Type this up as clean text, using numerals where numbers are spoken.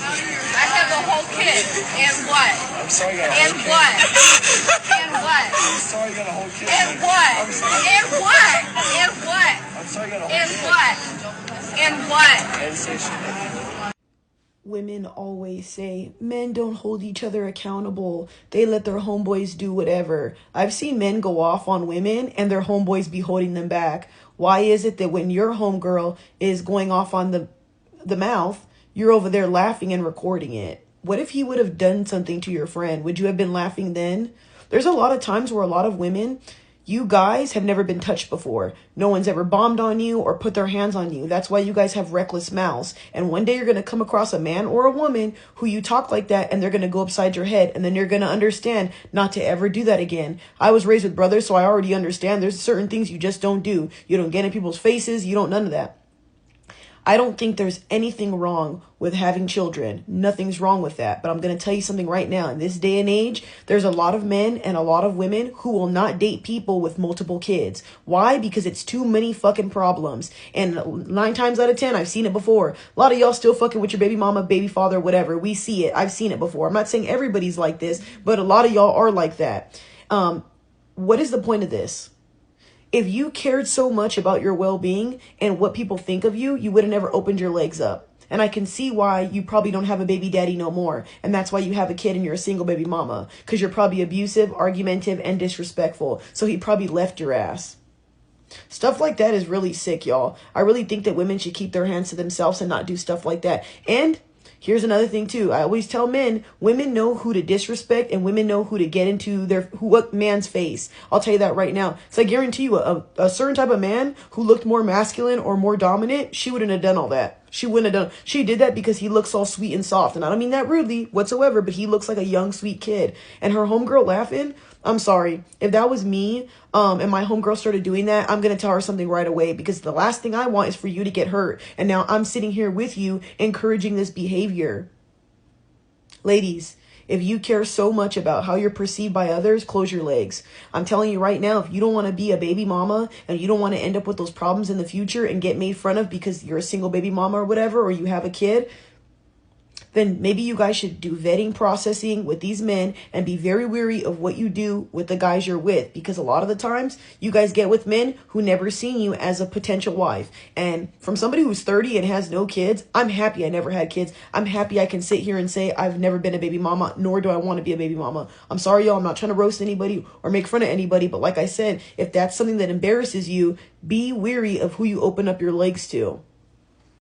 I have a whole kid. And what? I'm sorry, you got a And whole what? kid. And what? I'm sorry, you got a whole kid. And what? And what? And what? I'm sorry, you got a whole And kid. what? And what? And say shit. Women always say men don't hold each other accountable. They let their homeboys do whatever. I've seen men go off on women and their homeboys be holding them back. Why is it that when your homegirl is going off on the mouth, you're over there laughing and recording it? What if he would have done something to your friend? Would you have been laughing then? There's a lot of times where a lot of women, you guys have never been touched before. No one's ever bombed on you or put their hands on you. That's why you guys have reckless mouths. And one day you're going to come across a man or a woman who you talk like that and they're going to go upside your head. And then you're going to understand not to ever do that again. I was raised with brothers, so I already understand there's certain things you just don't do. You don't get in people's faces. You don't none of that. I don't think there's anything wrong with having children. Nothing's wrong with that. But I'm going to tell you something right now. In this day and age, there's a lot of men and a lot of women who will not date people with multiple kids. Why? Because it's too many fucking problems. And 9 times out of 10, I've seen it before. A lot of y'all still fucking with your baby mama, baby father, whatever. We see it. I've seen it before. I'm not saying everybody's like this, but a lot of y'all are like that. What is the point of this? If you cared so much about your well-being and what people think of you, you would have never opened your legs up. And I can see why you probably don't have a baby daddy no more. And that's why you have a kid and you're a single baby mama. Because you're probably abusive, argumentative, and disrespectful. So he probably left your ass. Stuff like that is really sick, y'all. I really think that women should keep their hands to themselves and not do stuff like that. And here's another thing too. I always tell men, women know who to disrespect and women know who to get into what man's face. I'll tell you that right now. So I guarantee you a certain type of man who looked more masculine or more dominant, she wouldn't have done all that. She wouldn't have done. She did that because he looks all sweet and soft. And I don't mean that rudely whatsoever, but he looks like a young, sweet kid. And her homegirl laughing, I'm sorry. If that was me, and my homegirl started doing that, I'm going to tell her something right away because the last thing I want is for you to get hurt. And now I'm sitting here with you encouraging this behavior. Ladies, if you care so much about how you're perceived by others, close your legs. I'm telling you right now, if you don't want to be a baby mama and you don't want to end up with those problems in the future and get made fun of because you're a single baby mama or whatever, or you have a kid, then maybe you guys should do vetting processing with these men and be very wary of what you do with the guys you're with. Because a lot of the times you guys get with men who never seen you as a potential wife. And from somebody who's 30 and has no kids, I'm happy I never had kids. I'm happy I can sit here and say I've never been a baby mama, nor do I want to be a baby mama. I'm sorry, y'all. I'm not trying to roast anybody or make fun of anybody. But like I said, if that's something that embarrasses you, be wary of who you open up your legs to.